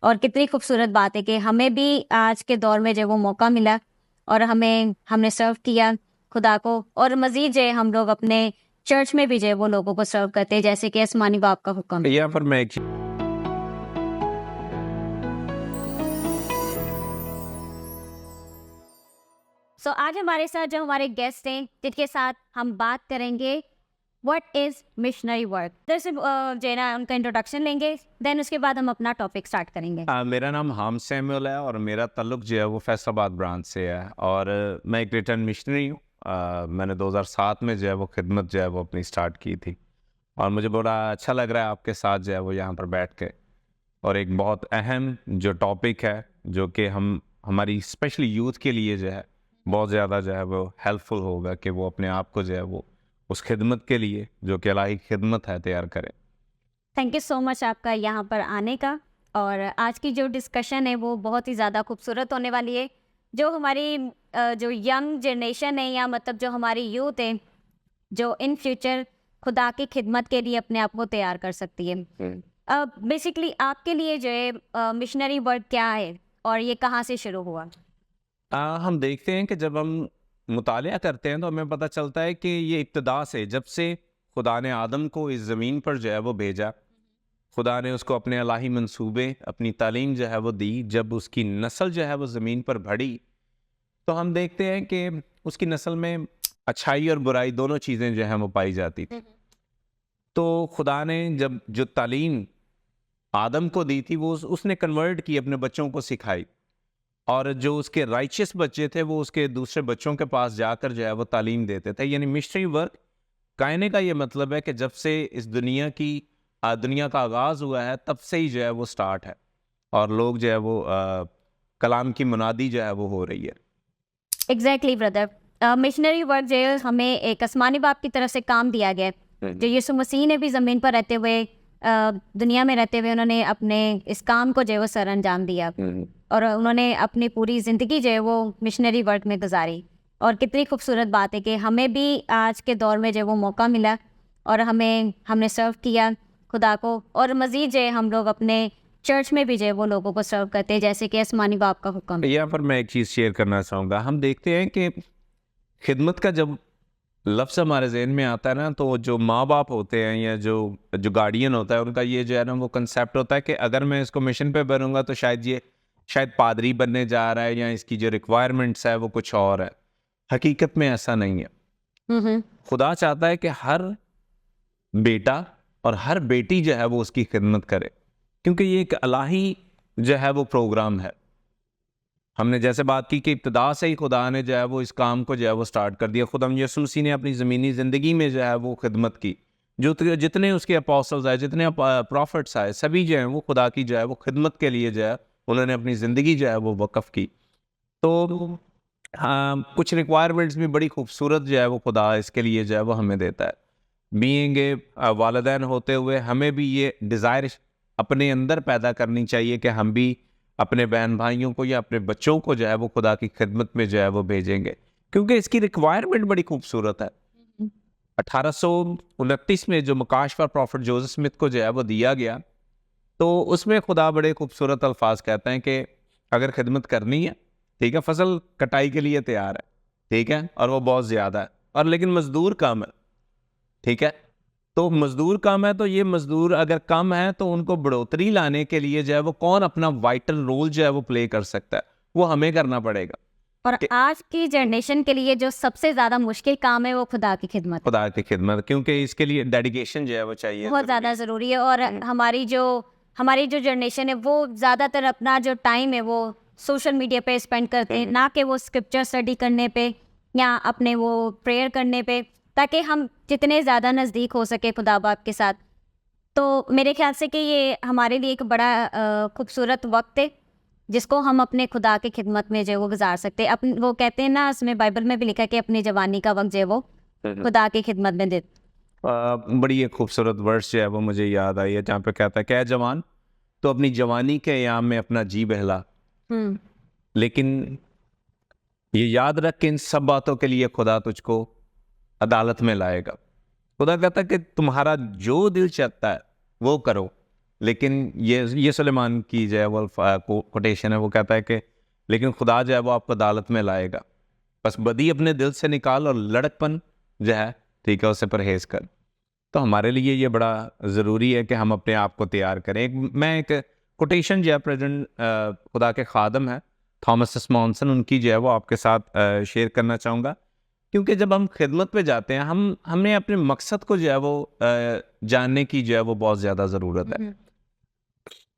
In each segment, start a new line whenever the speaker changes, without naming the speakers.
और कितनी खूबसूरत बात है कि हमें भी आज के दौर में जो वो मौका मिला और हमने सर्व किया खुदा को, और मजीद जो है हम लोग अपने चर्च में भी जो है वो लोगों को सर्व करते हैं जैसे कि आसमानी बाप का हुक्म है।
यहाँ पर मैं एक
आज हमारे साथ जो हमारे गेस्ट हैं जिनके साथ हम बात करेंगे व्हाट इज मिशनरी वर्क, जैसे जो है ना उनका इंट्रोडक्शन लेंगे, देन उसके बाद हम अपना टॉपिक स्टार्ट करेंगे।
मेरा नाम हाम सैमुअल है और मेरा ताल्लुक जो है वो फैसलाबाद ब्रांच से है और मैं एक रिटर्न मिशनरी हूँ। मैंने 2007 में जो है वो खिदमत जो है वो अपनी स्टार्ट की थी और मुझे बड़ा अच्छा लग रहा है आपके साथ जो है वो यहाँ पर बैठ के, और एक बहुत अहम जो टॉपिक है जो कि हमारी स्पेशली यूथ के लिए जो है बहुत ज़्यादा जो है वो हेल्पफुल होगा कि वो अपने आप को जो है वो उस खिदमत के लिए जो कि इलाही खिदमत है तैयार करें।
थैंक यू सो मच आपका यहाँ पर आने का, और आज की जो डिस्कशन है वो बहुत ही ज़्यादा खूबसूरत होने वाली है। जो हमारी जो यंग जनरेशन है या मतलब जो हमारी यूथ है जो इन फ्यूचर खुदा की खिदमत के लिए अपने आप को तैयार कर सकती है। बेसिकली आपके लिए जो है मिशनरी वर्क क्या है और ये कहाँ से शुरू हुआ?
हम देखते हैं कि जब हम मुतालिया करते हैं तो हमें पता चलता है कि ये इब्तिदा से, जब से खुदा ने आदम को इस ज़मीन पर जो है वो भेजा, खुदा ने उसको अपने इलाही मंसूबे, अपनी तालीम जो है वो दी, जब उसकी नस्ल जो है वो ज़मीन पर बढ़ी तो हम देखते हैं कि उसकी नस्ल में अच्छाई और बुराई दोनों चीज़ें जो हैं वो पाई जाती थी। तो खुदा ने जब जो तालीम आदम को दी थी वो उसने कन्वर्ट की, अपने बच्चों को सिखाई, और जो उसके राइचियस बच्चे थे वो उसके दूसरे बच्चों के पास जाकर जो है वो तालीम देते थे। यानी मिशनरी वर्क कहने का ये मतलब है कि जब से इस दुनिया का आगाज़ हुआ है तब से ही जो है वो स्टार्ट है, और लोग जो है वो कलाम की मुनादी जो है वो हो रही है।
एग्जैक्टली ब्रदर, मिशनरी वर्क जो है हमें एक आसमानी बाप की तरफ से काम दिया गया है। जो यीशु मसीह ने भी ज़मीन पर रहते हुए दुनिया में रहते हुए उन्होंने अपने इस काम को जो है वो सर अंजाम दिया, और उन्होंने अपनी पूरी ज़िंदगी जो है वो मिशनरी वर्क में गुजारी। और कितनी खूबसूरत बात है कि हमें भी आज के दौर में जो है वो मौका मिला और हमने सर्व किया खुदा को, और मज़ीद जो है हम लोग अपने चर्च में भी जो है वो लोगों को सर्व करते हैं जैसे कि आसमानी बाप का हुक्म है।
यहाँ पर मैं एक चीज़ शेयर करना चाहूँगा। हम देखते हैं कि खिदमत का जब लफ्ज़ हमारे जहन में आता है ना, तो जो माँ बाप होते हैं या जो जो गार्डियन होता है उनका ये जो है ना वो कंसेप्ट होता है कि अगर मैं इसको मिशन पे भरूंगा तो शायद पादरी बनने जा रहा है, या इसकी जो रिक्वायरमेंट्स है वो कुछ और है। हकीकत में ऐसा नहीं है। खुदा चाहता है कि हर बेटा और हर बेटी जो है वो उसकी खिदमत करे, क्योंकि ये एक इलाही जो है वो प्रोग्राम है। हमने जैसे बात की कि इब्तिदा से ही खुदा ने जो है वो इस काम को जो है वो स्टार्ट कर दिया। खुदा यीशु मसीह ने अपनी ज़मीनी ज़िंदगी में जो है वो खिदमत की। जितने उसके अपोस्टल्स आए, जितने प्रॉफिट्स आए, सभी जो हैं वो खुदा की जो है वो खिदमत के लिए जो है उन्होंने अपनी ज़िंदगी जो है वो वक़्फ़ की। तो हाँ, कुछ रिक्वायरमेंट्स भी बड़ी खूबसूरत जो है वो खुदा इसके लिए जो है वो हमें देता है। बीइंग ए वालिदैन होते हुए हमें भी ये डिज़ायर अपने अंदर पैदा करनी चाहिए कि हम भी अपने बहन भाइयों को या अपने बच्चों को जो है वो खुदा की खिदमत में जो है वो भेजेंगे, क्योंकि इसकी रिक्वायरमेंट बड़ी खूबसूरत है। 1829 में जो मकाशफा प्रॉफिट जोसेफ स्मिथ को जो है वो दिया गया, तो उसमें खुदा बड़े खूबसूरत अल्फाज कहते हैं कि अगर खिदमत करनी है, ठीक है, फसल कटाई के लिए तैयार है, ठीक है, और वो बहुत ज़्यादा है, और लेकिन मजदूर कम है, ठीक है। तो मजदूर कम है, तो ये मजदूर अगर कम है तो उनको बढ़ोतरी लाने के लिए जो है वो कौन अपना वाइटल रोल जो है वो प्ले कर सकता है, वो हमें करना पड़ेगा।
और आज की जनरेशन के लिए जो सबसे ज़्यादा मुश्किल काम है वो खुदा की खिदमत,
क्योंकि इसके लिए डेडिकेशन जो है वो चाहिए,
बहुत ज़्यादा ज़रूरी है। और हमारी जो जनरेशन है वो ज़्यादातर अपना जो टाइम है वो सोशल मीडिया पे स्पेंड करते हैं, ना कि वो स्क्रिप्चर स्टडी करने पे या अपने वो प्रेयर करने पे, ताकि हम जितने ज़्यादा नज़दीक हो सके खुदा बाप के साथ। तो मेरे ख्याल से कि ये हमारे लिए एक बड़ा खूबसूरत वक्त है जिसको हम अपने खुदा की खिदमत में जो है वो गुजार सकते हैं। वो कहते हैं ना, उसमें बाइबल में भी लिखा है कि अपनी जवानी का वक्त जो है वो खुदा की खिदमत में दे।
बड़ी एक खूबसूरत वर्ष जो है वो मुझे याद आई है जहाँ पे कहता है, क्या जवान तो अपनी जवानी के याम में अपना जी बहला, लेकिन ये याद रख कि इन सब बातों के लिए खुदा तुझको अदालत में लाएगा। खुदा कहता है कि तुम्हारा जो दिल चाहता है वो करो, लेकिन ये सुलेमान की जो है वो कोटेशन है, वो कहता है कि लेकिन खुदा जो है वो आपको अदालत में लाएगा, बस बदी अपने दिल से निकाल और लड़कपन जो है ठीक है उससे परहेज कर। तो हमारे लिए ये बड़ा ज़रूरी है कि हम अपने आप को तैयार करें। मैं एक कोटेशन जो है प्रेजेंट खुदा के खादम है थॉमस एस मॉनसन, उनकी जो है वो आपके साथ शेयर करना चाहूँगा, क्योंकि जब हम खिदमत पे जाते हैं हमें अपने मकसद को जो है वो जानने की जो है वो बहुत ज़्यादा ज़रूरत है,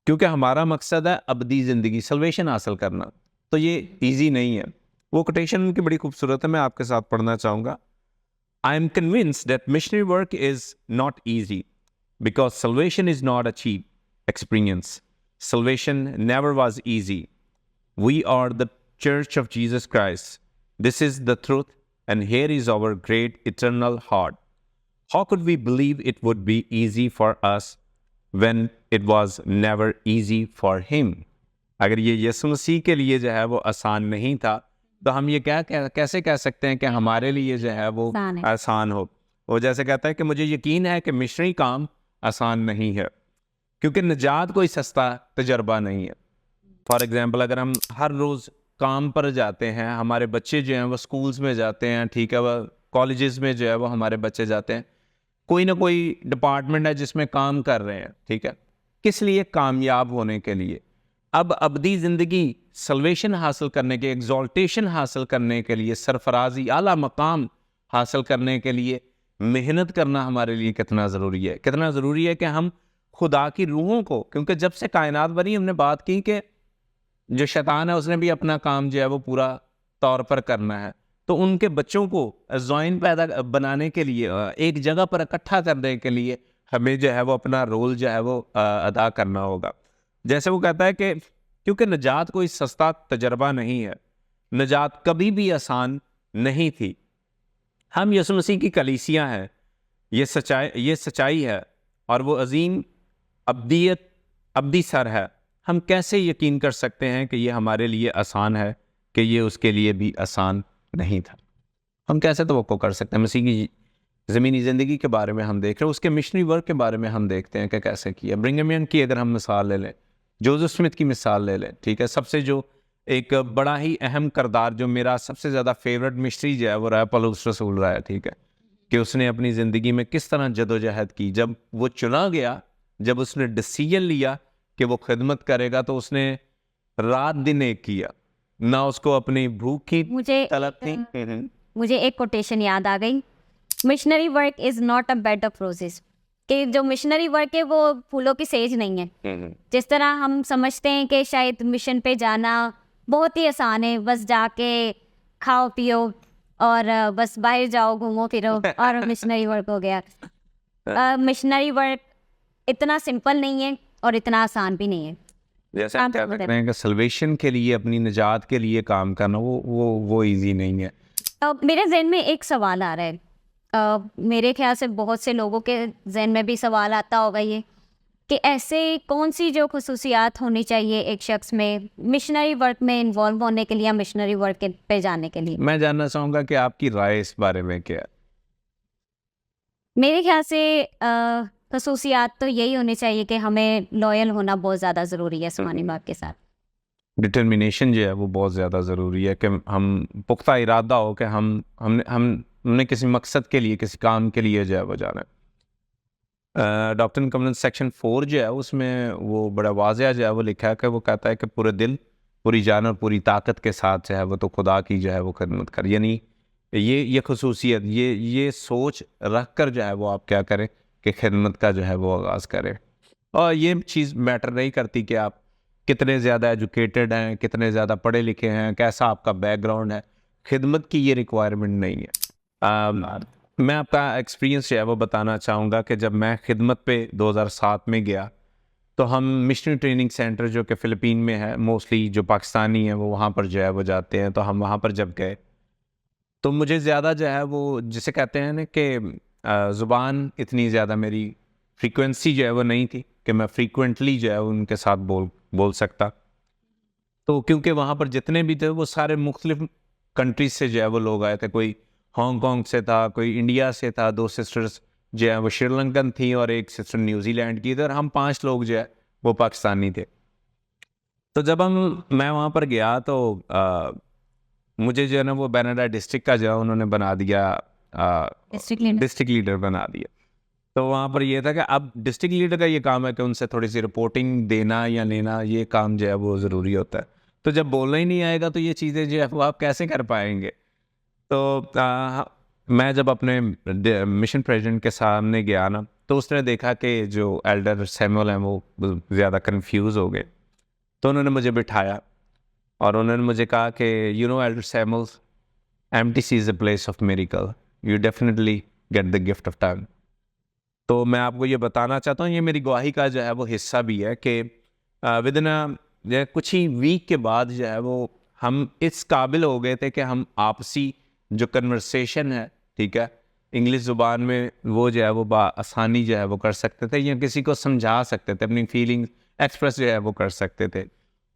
क्योंकि हमारा मकसद है अबदी ज़िंदगी, सल्वेशन हासिल करना। तो ये इजी नहीं है। वो कोटेशन उनकी बड़ी खूबसूरत है, मैं आपके साथ पढ़ना चाहूँगा। I am convinced that missionary work is not easy because salvation is not a cheap experience. Salvation never was easy. We are the Church of Jesus Christ. This is the truth, and here is our great eternal heart. How could we believe it would be easy for us when it was never easy for him? अगर ये यीशु मसीह के लिए जो है वो आसान नहीं था, तो हम ये कैसे कह सकते हैं कि हमारे लिए जो है वो आसान हो। वो जैसे कहता है कि मुझे यकीन है कि मिशनरी काम आसान नहीं है, क्योंकि निजात कोई सस्ता तजर्बा नहीं है। फॉर एग्जांपल, अगर हम हर रोज़ काम पर जाते हैं, हमारे बच्चे जो हैं वो स्कूल्स में जाते हैं, ठीक है, वह कॉलेजेस में जो है वो हमारे बच्चे जाते हैं, कोई ना कोई डिपार्टमेंट है जिसमें काम कर रहे हैं, ठीक है, किस लिए? कामयाब होने के लिए। अब अबदी ज़िंदगी, सल्वेशन हासिल करने के, एग्जॉल्टेशन हासिल करने के लिए, सरफराजी, आला मकाम हासिल करने के लिए मेहनत करना हमारे लिए कितना ज़रूरी है। कितना ज़रूरी है कि हम खुदा की रूहों को, क्योंकि जब से कायनात बनी हमने बात की कि जो शैतान है उसने भी अपना काम जो है वो पूरा तौर पर करना है, तो उनके बच्चों को ज़ॉइन पैदा बनाने के लिए, एक जगह पर इकट्ठा करने के लिए हमें जो है वो अपना रोल जो है वो अदा करना होगा। जैसे वो कहता है कि क्योंकि निजात कोई सस्ता तजर्बा नहीं है, निजात कभी भी आसान नहीं थी। हम यीशु मसीह की कलीसियाँ हैं, ये सच्चाई है, और वो अजीम अब्दी सर है। हम कैसे यकीन कर सकते हैं कि ये हमारे लिए आसान है कि ये उसके लिए भी आसान नहीं था? हम कैसे तवक्को कर सकते हैं? मसीह की ज़मीनी ज़िंदगी के बारे में हम देख रहे हैं, उसके मिशनरी वर्क के बारे में हम देखते हैं कि कैसे किया। ब्रिघम यंग की अगर हम मिसाल ले लें, जोसेफ स्मिथ की मिसाल ले लें, ठीक है, सबसे जो एक बड़ा ही अहम किरदार, जो मेरा सबसे ज़्यादा फेवरेट मिस्ट्री जो है वो रहा है पौलुस रसूल रहा है, ठीक है, कि उसने अपनी ज़िंदगी में किस तरह जदोजहद की। जब वो चुना गया, जब उसने डिसीजन लिया कि वो खिदमत करेगा, तो उसने रात दिन एक किया, ना उसको अपनी भूख की तलब थी।
मुझे एक कोटेशन याद आ गई, missionary work is not a bed of roses, कि जो मिशनरी वर्क है वो फूलों की सेज नहीं है। जिस तरह हम समझते हैं कि शायद मिशन पे जाना बहुत ही आसान है, बस जाके खाओ पियो और बस बाहर जाओ घूमो फिरो और मिशनरी वर्क हो गया। मिशनरी वर्क इतना सिंपल नहीं है और इतना आसान भी नहीं है।
जैसे आप कह सकते हैं कि सल्वेशन के लिए, अपनी निजात के लिए काम करना वो इजी नहीं है।
मेरे जहन में एक सवाल आ रहा है, मेरे ख्याल से बहुत से लोगों के जहन में भी सवाल आता होगा ये, कि ऐसे कौन सी जो खुसूसियात होनी चाहिए एक शख्स में मिशनरी वर्क में इन्वॉल्व होने के लिए या मिशनरी वर्क पे जाने के लिए?
मैं जानना चाहूँगा कि आपकी राय इस बारे में क्या है?
मेरे ख्याल से खसूसियात तो यही होनी चाहिए कि हमें लॉयल होना बहुत ज़्यादा ज़रूरी है आसमानी बाप के साथ।
डिटर्मिनेशन जो है वो बहुत ज़्यादा ज़रूरी है कि हम पुख्ता इरादा हो कि हमने किसी मकसद के लिए, किसी काम के लिए जो है वो जाना है। डॉक्ट्रिन कॉमनेंस सेक्शन 4 जो है उसमें वो बड़ा वाज़िया जो है वो लिखा है कि वो कहता है कि पूरे दिल, पूरी जान और पूरी ताकत के साथ जो है वो तो खुदा की जो है वो खिदमत कर, यानी ये खसूसियत, ये सोच रख कर जो है वो आप क्या करें कि खिदमत का जो है वो आगाज़ करें। और ये चीज़ मैटर नहीं करती कि आप कितने ज़्यादा एजुकेटेड हैं, कितने ज़्यादा पढ़े लिखे हैं, कैसा आपका बैकग्राउंड है, खिदमत की ये रिक्वायरमेंट नहीं है। मैं आपका एक्सपीरियंस जो है वो बताना चाहूँगा कि जब मैं खिदमत पे 2007 में गया, तो हम मिशनरी ट्रेनिंग सेंटर जो कि फ़िलिपीन में है, मोस्टली जो पाकिस्तानी हैं वो वहाँ पर जो है वो जाते हैं, तो हम वहाँ पर जब गए तो मुझे ज़्यादा जो है वो जिसे कहते हैं ना कि ज़ुबान इतनी ज़्यादा मेरी फ्रीक्वेंसी जो है वो नहीं थी कि मैं फ्रीक्वेंटली जो है उनके साथ बोल सकता। तो क्योंकि वहाँ पर जितने भी थे वो सारे मुख्तलिफ कंट्रीज से जो है वो लोग आए थे, कोई हांगकांग से था, कोई इंडिया से था, 2 सिस्टर्स जो है वो श्रीलंकन थी और एक सिस्टर न्यूजीलैंड की थी, और हम 5 लोग जो है वो पाकिस्तानी थे। तो जब मैं वहाँ पर गया तो मुझे जो है ना वो बैनडा डिस्ट्रिक्ट का जो है उन्होंने बना दिया डिस्ट्रिक्ट लीडर बना दिया। तो वहाँ पर ये था कि अब डिस्ट्रिक्ट लीडर का ये काम है कि उनसे थोड़ी सी रिपोर्टिंग देना या लेना, ये काम जो है वो ज़रूरी होता है। तो जब बोलना ही नहीं आएगा तो ये चीज़ें जो है वो आप कैसे कर पाएंगे। तो मैं जब अपने मिशन प्रेसिडेंट के सामने गया ना, तो उसने देखा कि जो एल्डर सैमुअल हैं वो ज़्यादा कंफ्यूज हो गए। तो उन्होंने मुझे बिठाया और उन्होंने मुझे कहा कि you know elder Samuel, MTC is a place of miracle, you definitely get the gift of time. तो मैं आपको ये बताना चाहता हूँ, ये मेरी गवाही का जो है वो हिस्सा भी है कि विद इन कुछ ही वीक के बाद जो है वो हम इस काबिल हो गए थे कि हम आपसी जो कन्वर्सेशन है, ठीक है, इंग्लिश ज़ुबान में वो जो है वो आसानी जो है वो कर सकते थे, या किसी को समझा सकते थे, अपनी फीलिंग्स एक्सप्रेस जो है वो कर सकते थे।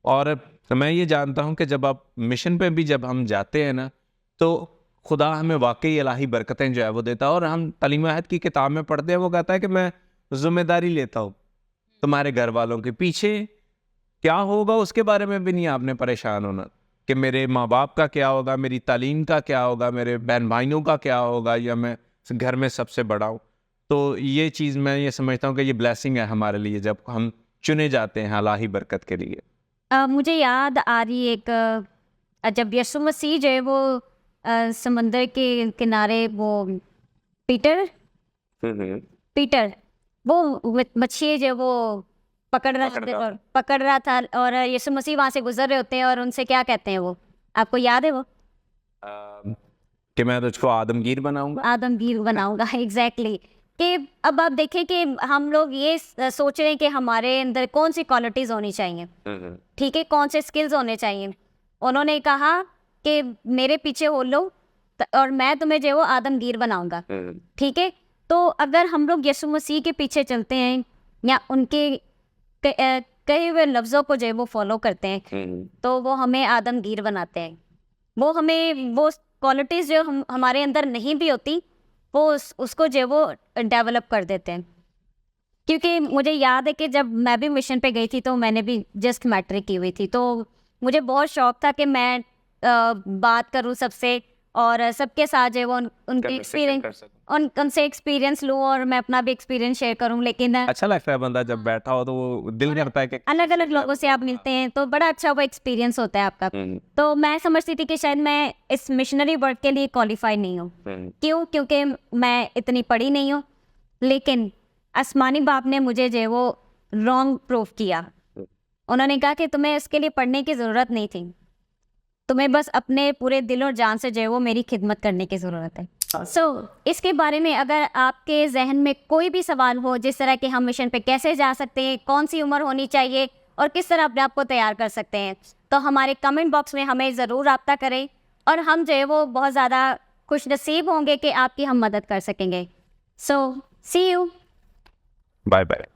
और मैं ये जानता हूँ कि जब आप मिशन पे भी जब हम जाते हैं ना, तो खुदा हमें वाकई इलाही बरकतें जो है वो देता है। और हम तालीम-ए-हयात की किताब में पढ़ते हैं, वो कहता है कि मैं जिम्मेदारी लेता हूँ तुम्हारे घर वालों के पीछे क्या होगा उसके बारे में भी नहीं आपने परेशान होना, कि मेरे माँ बाप का क्या होगा, मेरी तालीम का क्या होगा, मेरे बहन भाइयों का क्या होगा, या मैं घर में सबसे बड़ा हूँ। तो ये चीज़ मैं ये समझता हूँ कि ये ब्लेसिंग है हमारे लिए जब हम चुने जाते हैं इलाही बरकत के लिए।
मुझे याद आ रही एक जब यीशु मसीह जो है वो समंदर के किनारे वो पीटर वो मच्छी जो वो पकड़ रहा था और यीशु मसीह वहाँ से गुजर रहे होते हैं और उनसे क्या कहते हैं वो, आपको याद है वो?
कि मैं तुझको आदमगीर
बनाऊंगा एग्जैक्टली। कि अब आप देखें कि हम लोग ये सोच रहे हैं कि हमारे अंदर कौन सी क्वालिटीज़ होनी चाहिए, ठीक है, कौन से स्किल्स होने चाहिए। उन्होंने कहा कि मेरे पीछे हो लो और मैं तुम्हें जो वो आदमगीर बनाऊंगा, ठीक है। तो अगर हम लोग यीशु मसीह के पीछे चलते हैं या उनके कहे हुए लफ्ज़ों को जो है वो फॉलो करते हैं, तो वो हमें आदमगीर बनाते हैं। वो हमें वो क्वालिटीज़ जो हमारे अंदर नहीं भी होती, वो उसको जो है वो डेवलप कर देते हैं। क्योंकि मुझे याद है कि जब मैं भी मिशन पे गई थी तो मैंने भी जस्ट मैट्रिक की हुई थी, तो मुझे बहुत शौक था कि मैं बात करूं सबसे और सबके साथ जो है वो उनके एक्सपीरियंस उनसे एक्सपीरियंस लूं और मैं अपना भी एक्सपीरियंस शेयर करूं। लेकिन
अच्छा लगता है बंदा जब बैठा हो तो वो दिल करता है कि
अलग अलग लोगों से आप मिलते हैं तो बड़ा अच्छा वो एक्सपीरियंस होता है आपका। तो मैं समझती थी कि शायद मैं इस मिशनरी वर्क के लिए क्वालिफाई नहीं हूँ। क्यों? क्योंकि मैं इतनी पढ़ी नहीं हूँ। लेकिन आसमानी बाप ने मुझे जो है वो रॉन्ग प्रूफ किया। उन्होंने कहा कि तुम्हें इसके लिए पढ़ने की ज़रूरत नहीं थी, तुम्हें बस अपने पूरे दिल और जान से जो है वो मेरी खिदमत करने की ज़रूरत है। इसके बारे में अगर आपके जहन में कोई भी सवाल हो, जिस तरह के हम मिशन पे कैसे जा सकते हैं, कौन सी उम्र होनी चाहिए और किस तरह अपने आप को तैयार कर सकते हैं, तो हमारे कमेंट बॉक्स में हमें ज़रूर रब्ता करें और हम जो है वो बहुत ज़्यादा खुश नसीब होंगे कि आपकी हम मदद कर सकेंगे। See you.
Bye bye.